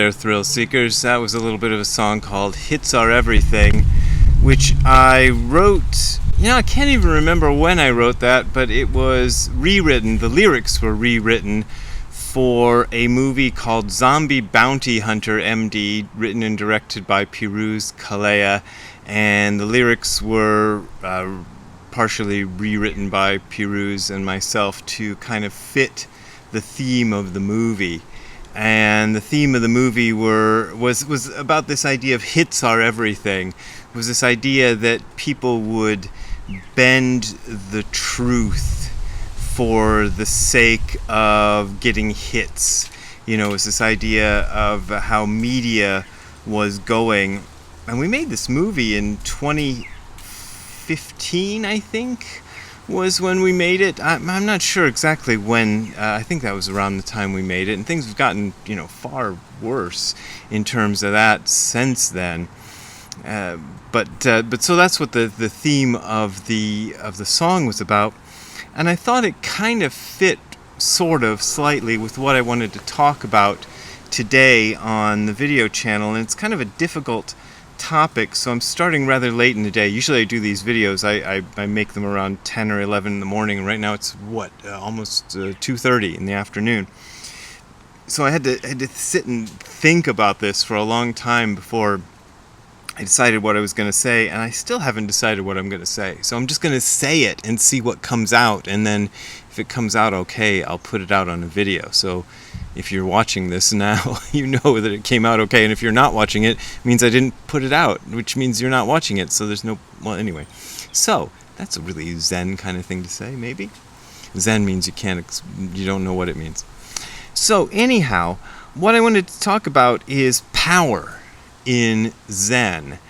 there, Thrill Seekers. That was a little bit of a song called Hits Are Everything, which I wrote, I can't even remember when I wrote that, but it was rewritten, the lyrics were rewritten for a movie called Zombie Bounty Hunter MD, written and directed by Pirooz Kalea, and the lyrics were partially rewritten by Pirooz and myself to kind of fit the theme of the movie. And the theme of the movie was about this idea of hits are everything. It was this idea that people would bend the truth for the sake of getting hits. It was this idea of how media was going. And we made this movie in 2015, I think, was when we made it. I'm not sure exactly when. I think that was around the time we made it, and things have gotten far worse in terms of that since then. But so that's what the theme of the song was about, and I thought it kind of fit sort of slightly with what I wanted to talk about today on the video channel, and it's kind of a difficult topic, so I'm starting rather late in the day. Usually I do these videos, I make them around 10 or 11 in the morning, and right now it's almost 2:30 in the afternoon. So I had to sit and think about this for a long time before I decided what I was going to say, and I still haven't decided what I'm going to say. So I'm just going to say it and see what comes out, and then if it comes out okay, I'll put it out on a video. So if you're watching this now, you know that it came out okay, and if you're not watching it, it means I didn't put it out, which means you're not watching it, so there's no... Well, anyway. So, that's a really Zen kind of thing to say, maybe? Zen means you don't know what it means. So, anyhow, what I wanted to talk about is power in Zen.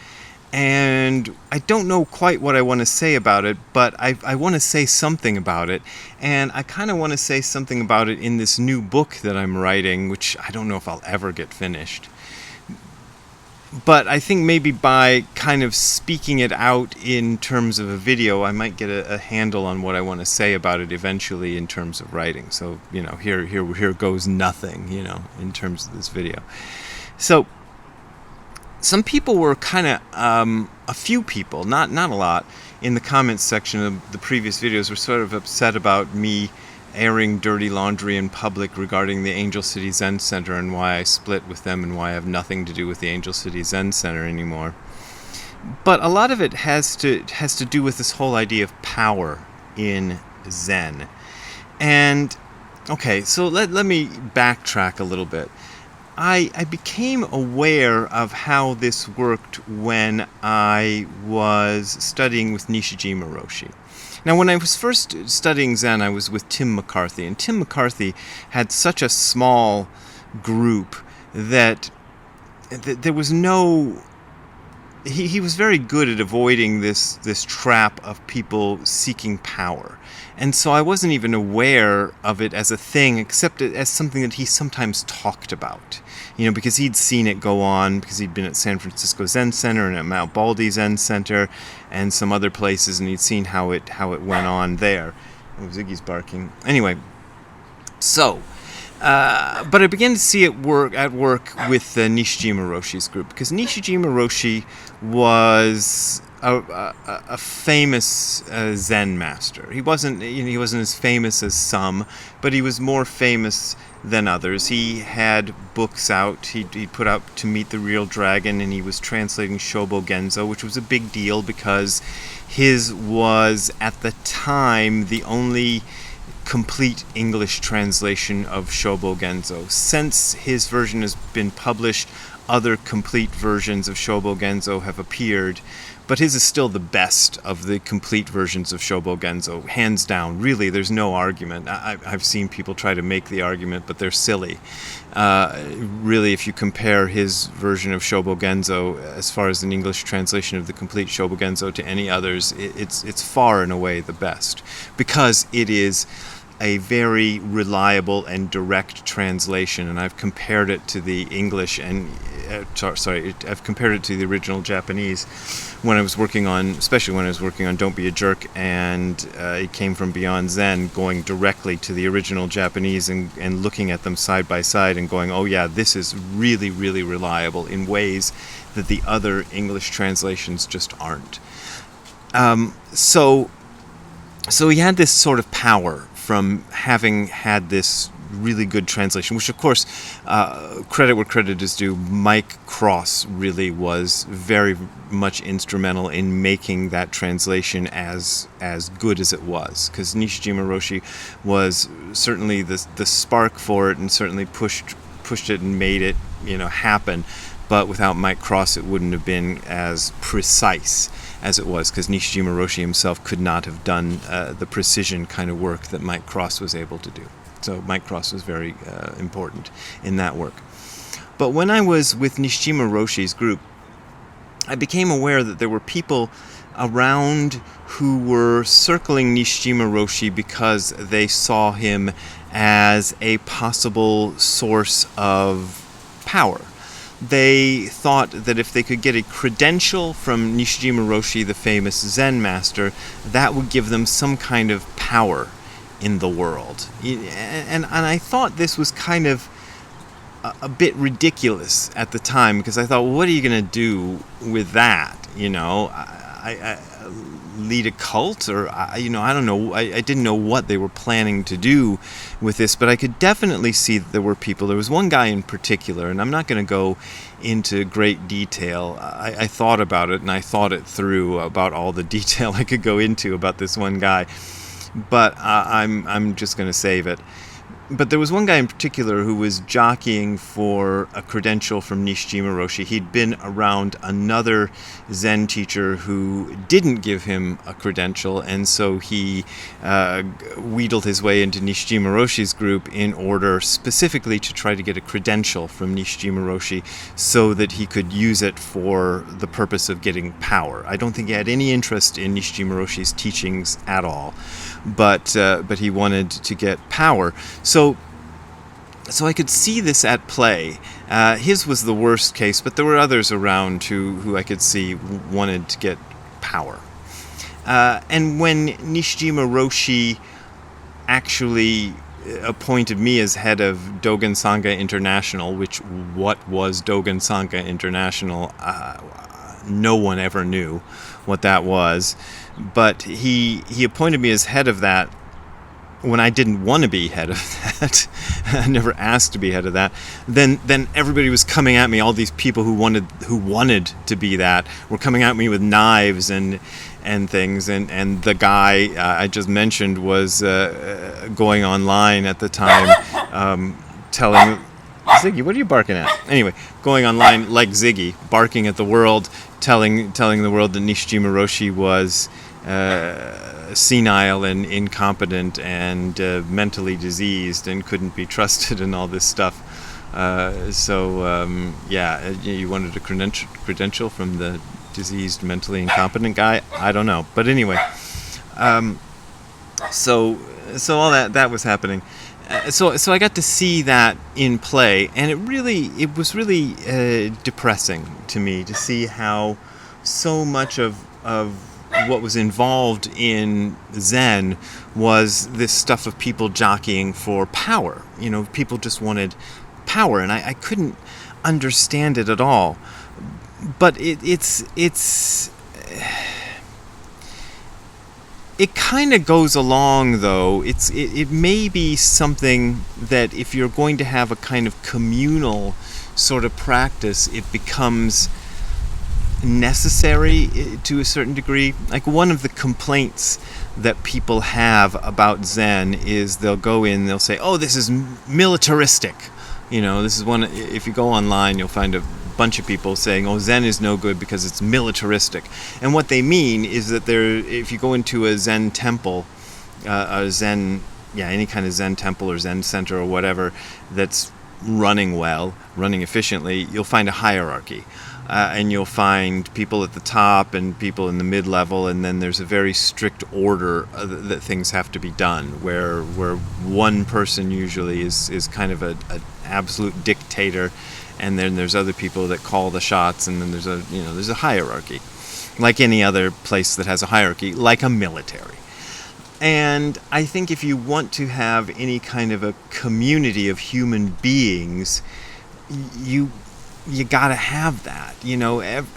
And I don't know quite what I want to say about it, but I want to say something about it. And I kind of want to say something about it in this new book that I'm writing, which I don't know if I'll ever get finished. But I think maybe by kind of speaking it out in terms of a video, I might get a handle on what I want to say about it eventually in terms of writing. So, here goes nothing, in terms of this video. So, some people were kind of, a few people, not a lot, in the comments section of the previous videos were sort of upset about me airing dirty laundry in public regarding the Angel City Zen Center and why I split with them and why I have nothing to do with the Angel City Zen Center anymore. But a lot of it has to do with this whole idea of power in Zen. And, okay, so let me backtrack a little bit. I became aware of how this worked when I was studying with Nishijima Roshi. Now, when I was first studying Zen, I was with Tim McCarthy, and Tim McCarthy had such a small group that there was no... He was very good at avoiding this trap of people seeking power. And so I wasn't even aware of it as a thing, except as something that he sometimes talked about. Because he'd seen it go on, because he'd been at San Francisco Zen Center and at Mount Baldy Zen Center and some other places, and he'd seen how it went on there. Oh, Ziggy's barking. Anyway, so... but I began to see it at work with Nishijima Roshi's group, because Nishijima Roshi was a famous Zen master. He wasn't as famous as some, but he was more famous than others. He had books out. He put out To Meet the Real Dragon, and he was translating Shobo Genzo, which was a big deal because his was at the time the only complete English translation of Shobo Genzo. Since his version has been published, other complete versions of Shobo Genzo have appeared, but his is still the best of the complete versions of Shobo Genzo, hands down. Really, there's no argument. I've seen people try to make the argument, but they're silly. Really, if you compare his version of Shobo Genzo, as far as an English translation of the complete Shobo Genzo, to any others, it's far and away the best, because it is a very reliable and direct translation, and I've compared it to the English and I've compared it to the original Japanese when I was working on, especially when I was working on Don't Be a Jerk, and it came from Beyond Zen, going directly to the original Japanese and looking at them side by side and going, oh yeah, this is really, really reliable in ways that the other English translations just aren't. So he had this sort of power from having had this really good translation, which of course, credit where credit is due, Mike Cross really was very much instrumental in making that translation as good as it was, because Nishijima Roshi was certainly the spark for it and certainly pushed it and made it happen, but without Mike Cross it wouldn't have been as precise as it was, because Nishijima Roshi himself could not have done the precision kind of work that Mike Cross was able to do. So Mike Cross was very important in that work. But when I was with Nishijima Roshi's group, I became aware that there were people around who were circling Nishijima Roshi because they saw him as a possible source of power. They thought that if they could get a credential from Nishijima Roshi, the famous Zen master, that would give them some kind of power in the world. And I thought this was kind of a bit ridiculous at the time, because I thought, well, what are you going to do with that? I lead a cult, or I don't know. I didn't know what they were planning to do with this, but I could definitely see that there were people. There was one guy in particular, and I'm not going to go into great detail. I thought about it, and I thought it through about all the detail I could go into about this one guy, but I'm just going to save it. But there was one guy in particular who was jockeying for a credential from Nishijima Roshi. He'd been around another Zen teacher who didn't give him a credential, and so he wheedled his way into Nishijima Roshi's group in order specifically to try to get a credential from Nishijima Roshi so that he could use it for the purpose of getting power. I don't think he had any interest in Nishijima Roshi's teachings at all, but he wanted to get power. So I could see this at play. His was the worst case, but there were others around who I could see wanted to get power. And when Nishijima Roshi actually appointed me as head of Dogen Sangha International, what was Dogen Sangha International? No one ever knew what that was. But he appointed me as head of that when I didn't want to be head of that. I never asked to be head of that. Then everybody was coming at me. All these people who wanted to be that were coming at me with knives and things. And the guy I just mentioned was going online at the time, telling Ziggy, what are you barking at? Anyway, going online like Ziggy, barking at the world, telling the world that Nishijima Roshi was senile and incompetent and mentally diseased and couldn't be trusted and all this stuff. You wanted a credential from the diseased, mentally incompetent guy? I don't know. But anyway, so all that was happening. So I got to see that in play, and it was really depressing to me to see how so much of what was involved in Zen was this stuff of people jockeying for power. People just wanted power, and I couldn't understand it at all. But it kind of goes along, though. It may be something that if you're going to have a kind of communal sort of practice, it becomes necessary to a certain degree. Like, one of the complaints that people have about Zen is they'll go in, they'll say, oh, this is militaristic. This is one, if you go online, you'll find a bunch of people saying, oh, Zen is no good because it's militaristic. And what they mean is that if you go into a Zen temple, any kind of Zen temple or Zen center or whatever that's running efficiently, you'll find a hierarchy. and you'll find people at the top and people in the mid-level, and then there's a very strict order that things have to be done, where one person usually is kind of an absolute dictator, and then there's other people that call the shots, and then there's a hierarchy, like any other place that has a hierarchy, like a military. And I think if you want to have any kind of a community of human beings, you gotta have that.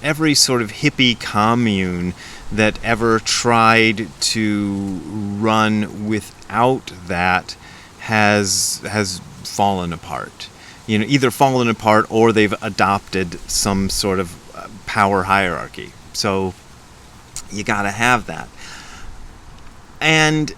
Every sort of hippie commune that ever tried to run without that has fallen apart. Either fallen apart or they've adopted some sort of power hierarchy. So you gotta have that. And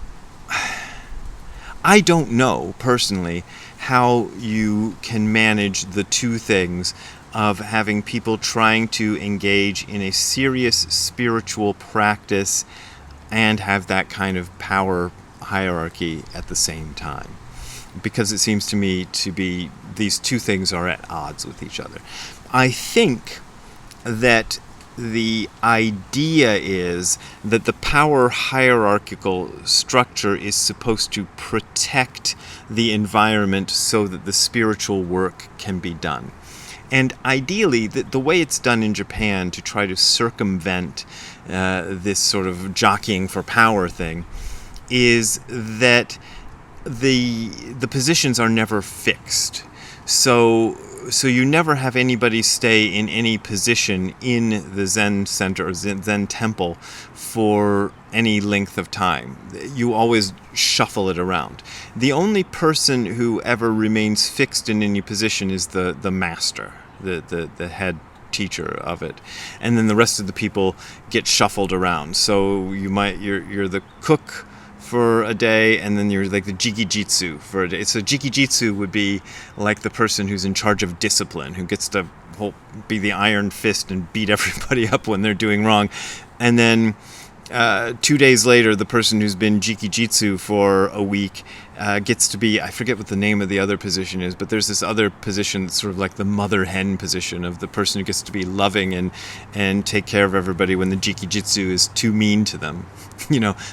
I don't know, personally, how you can manage the two things of having people trying to engage in a serious spiritual practice and have that kind of power hierarchy at the same time. Because it seems to me to be these two things are at odds with each other. I think that the idea is that the power hierarchical structure is supposed to protect the environment so that the spiritual work can be done. And ideally, the way it's done in Japan to try to circumvent this sort of jockeying for power thing is that the positions are never fixed. So you never have anybody stay in any position in the Zen center or Zen temple for any length of time. You always shuffle it around. The only person who ever remains fixed in any position is the master, the head teacher of it, and then the rest of the people get shuffled around. So you're the cook for a day, and then you're like the jikijitsu for a day. So jikijitsu would be like the person who's in charge of discipline, who gets to be the iron fist and beat everybody up when they're doing wrong. And then 2 days later, the person who's been jikijitsu for a week gets to be, I forget what the name of the other position is, but there's this other position that's sort of like the mother hen position of the person who gets to be loving and take care of everybody when the jikijitsu is too mean to them.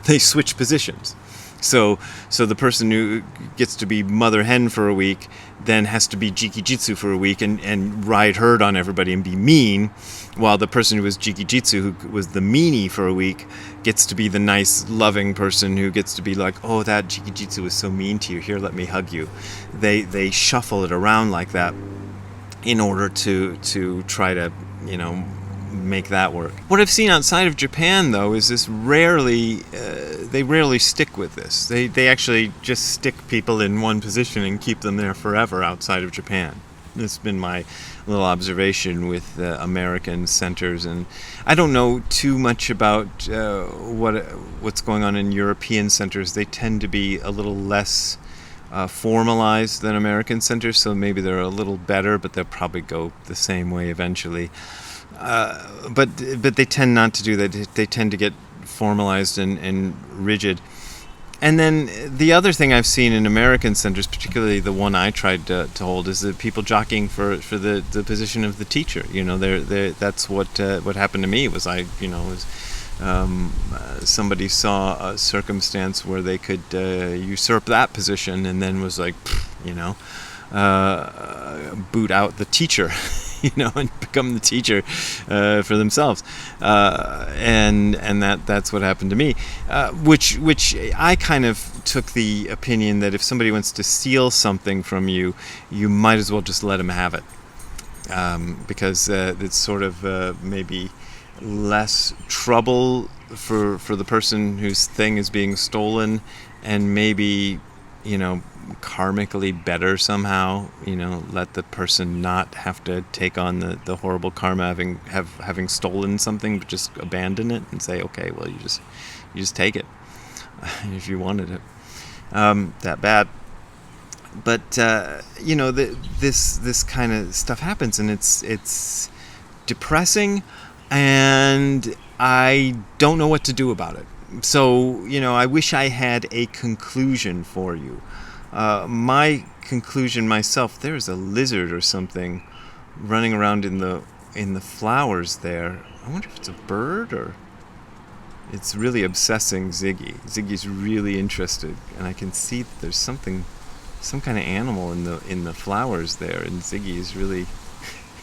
They switch positions. So the person who gets to be mother hen for a week then has to be jikijitsu for a week and ride herd on everybody and be mean, while the person who was jikijitsu, who was the meanie for a week, gets to be the nice, loving person who gets to be like, oh, that jikijitsu was so mean to you. Here, let me hug you. They shuffle it around like that in order to try to, make that work. What I've seen outside of Japan, though, is this they rarely stick with this. They actually just stick people in one position and keep them there forever outside of Japan. That's been my little observation with American centers, and I don't know too much about what's going on in European centers. They tend to be a little less formalized than American centers, so maybe they're a little better, but they'll probably go the same way eventually. But they tend not to do that. They tend to get formalized and rigid. And then the other thing I've seen in American centers, particularly the one I tried to hold, is the people jockeying for the position of the teacher. That's what happened to me. Somebody saw a circumstance where they could usurp that position, and then was like, boot out the teacher. And become the teacher for themselves, and that's what happened to me. Which I kind of took the opinion that if somebody wants to steal something from you, you might as well just let them have it, because it's sort of maybe less trouble for the person whose thing is being stolen, and maybe karmically better somehow. Let the person not have to take on the horrible karma having stolen something, but just abandon it and say, okay, well, you just take it if you wanted it that bad. But this kind of stuff happens, and it's depressing, and I don't know what to do about it. So I wish I had a conclusion for you. My conclusion myself, there's a lizard or something running around in the in the flowers there. I wonder if it's a bird or it's really obsessing Ziggy. Ziggy's really interested, and I can see that there's some kind of animal in the flowers there, and Ziggy is really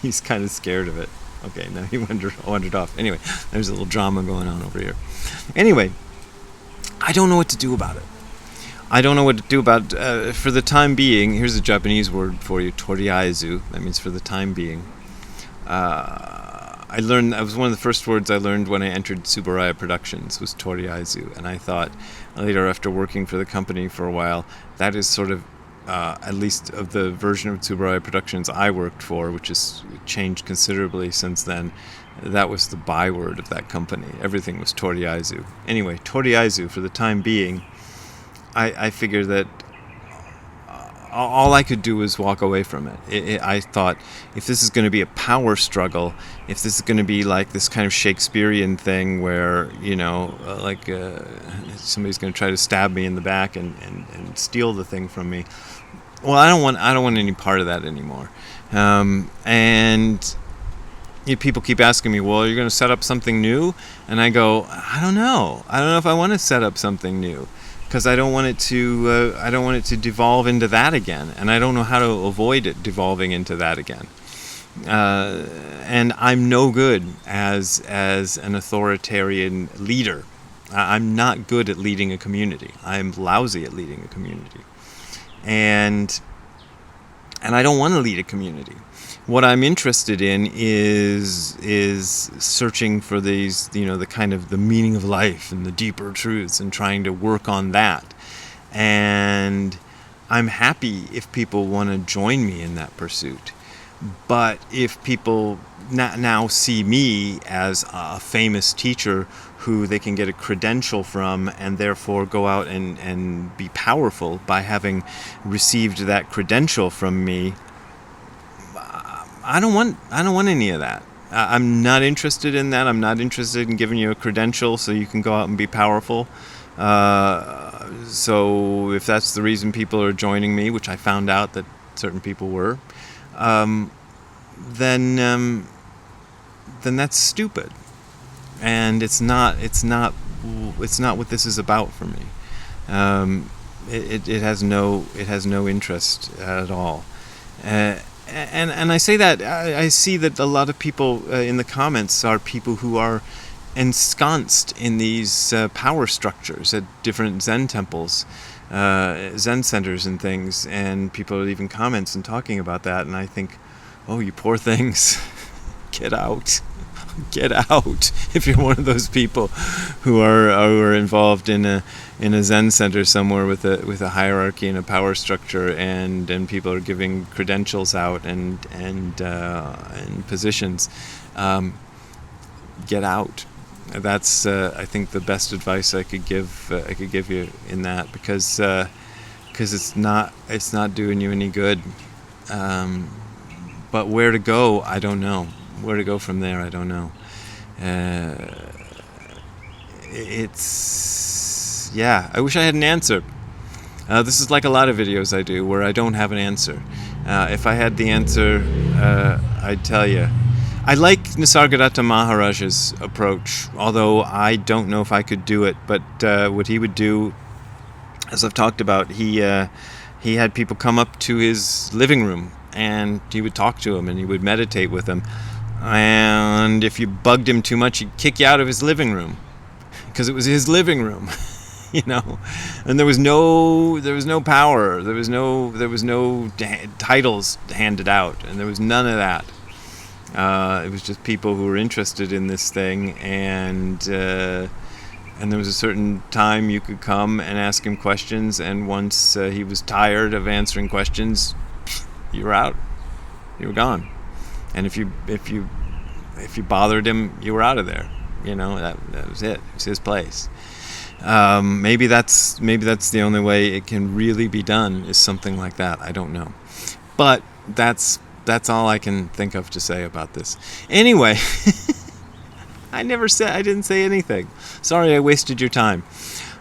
he's kind of scared of it. Okay, now he wandered off. Anyway, there's a little drama going on over here. Anyway, I don't know what to do about it. I don't know what to do about for the time being. Here's a Japanese word for you, toriaizu. That means for the time being. I learned, that was one of the first words I learned when I entered Tsuburaya Productions, was toriaizu. And I thought, later after working for the company for a while, that is sort of, at least of the version of Tsuburaya Productions I worked for, which has changed considerably since then, that was the byword of that company. Everything was toriaizu. Anyway, toriaizu, for the time being, I figured that all I could do was walk away from it. I thought, if this is going to be a power struggle, if this is going to be like this kind of Shakespearean thing where, somebody's going to try to stab me in the back and steal the thing from me, well, I don't want any part of that anymore. And people keep asking me, well, you're going to set up something new? And I go, I don't know if I want to set up something new, because I don't want it to devolve into that again, and I don't know how to avoid it devolving into that again. And I'm no good as an authoritarian leader. I'm not good at leading a community. I'm lousy at leading a community, and I don't want to lead a community. What I'm interested in is searching for these, the kind of the meaning of life and the deeper truths, and trying to work on that. And I'm happy if people want to join me in that pursuit. But if people now see me as a famous teacher who they can get a credential from, and therefore go out and be powerful by having received that credential from me, I don't want any of that. I'm not interested in that. I'm not interested in giving you a credential so you can go out and be powerful. So if that's the reason people are joining me, which I found out that certain people were, then that's stupid, and it's not what this is about for me. It has no interest at all. And I say that, I see that a lot of people in the comments are people who are ensconced in these power structures at different Zen temples, Zen centers and things, and people are leaving comments and talking about that, and I think, oh, you poor things, get out. Get out if you're one of those people who are involved in a Zen center somewhere with a hierarchy and a power structure, and people are giving credentials out and positions. Get out. That's I think the best advice I could give you in that, because it's not doing you any good. But where to go, I don't know. Where to go from there, I don't know. I wish I had an answer. This is like a lot of videos I do where I don't have an answer. If I had the answer, I'd tell you. I like Nisargadatta Maharaj's approach, although I don't know if I could do it. But what he would do, as I've talked about, he had people come up to his living room, and he would talk to them, and he would meditate with them. And if you bugged him too much, he'd kick you out of his living room, because it was his living room, And there was no power, there was no titles handed out, and there was none of that. It was just people who were interested in this thing, and there was a certain time you could come and ask him questions, and once he was tired of answering questions, you were out, you were gone. And if you bothered him, you were out of there. That was it. It was his place. Maybe that's the only way it can really be done, is something like that. I don't know, but that's all I can think of to say about this. Anyway, I didn't say anything. Sorry, I wasted your time.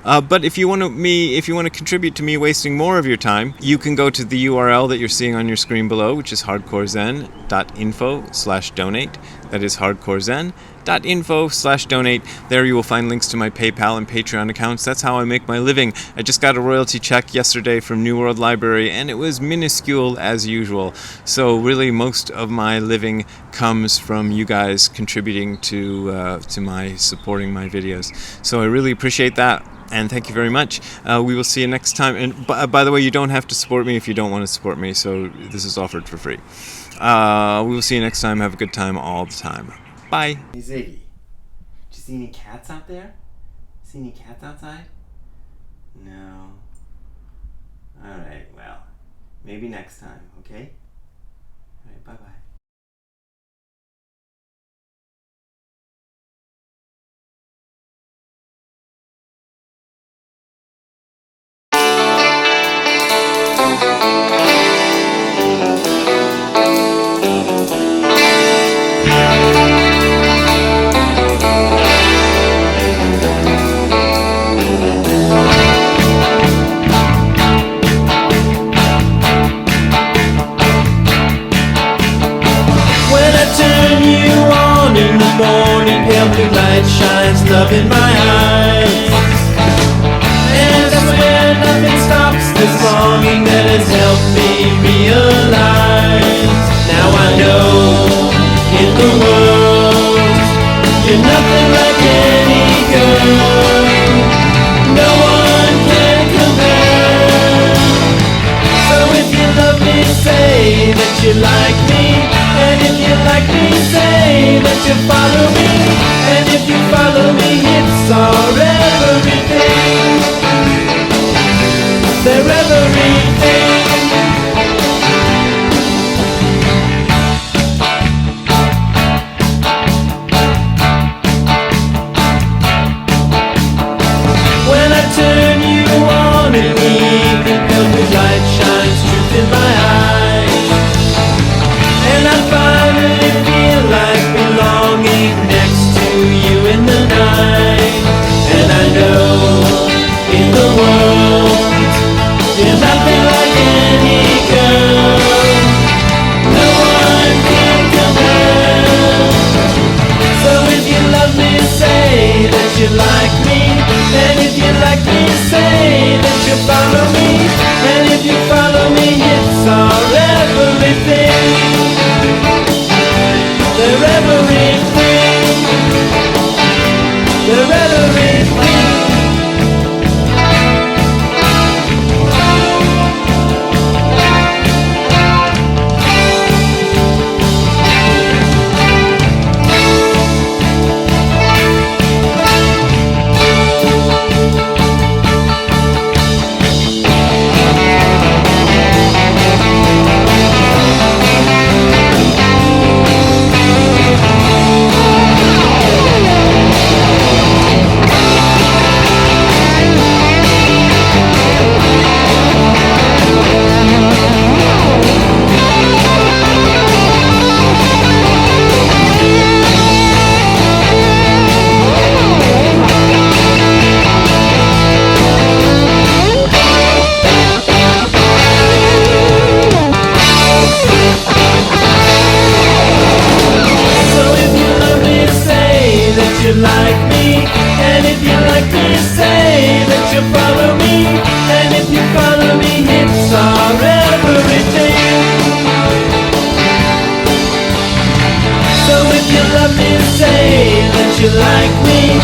But if you want to contribute to me wasting more of your time, you can go to the URL that you're seeing on your screen below, which is hardcorezen.info/donate. That is hardcorezen.info/donate. There you will find links to my PayPal and Patreon accounts. That's how I make my living. I just got a royalty check yesterday from New World Library, and it was minuscule as usual. So really, most of my living comes from you guys contributing to my supporting my videos. So I really appreciate that. And thank you very much. We will see you next time. And by the way, you don't have to support me if you don't want to support me, so this is offered for free. We will see you next time. Have a good time all the time. Bye. Hey Ziggy, did you see any cats out there? See any cats outside? No. Alright, well, maybe next time, okay? Alright, bye-bye. Morning, pale blue light shines, love in my eyes. And I swear nothing stops this longing that has helped me realize. Now I know in the world you're nothing like any girl. No one can compare. So if you love me, say that you like me. And if you like me, say that you follow me. And if you follow me, it's our everything. They're everything. When I turn you on in the evening, pale blue light shines truth in my eyes. And I finally feel like belonging next to you in the night. And I know in the world you're nothing like any girl. No one can compare. So if you love me, say that you like me. And if you like me, say that you follow me. And if you follow me, it's our everything. They're everything. They're everything. You like me, and if you like me, say that you follow me, and if you follow me, it's our everything. So if you love me, say that you like me,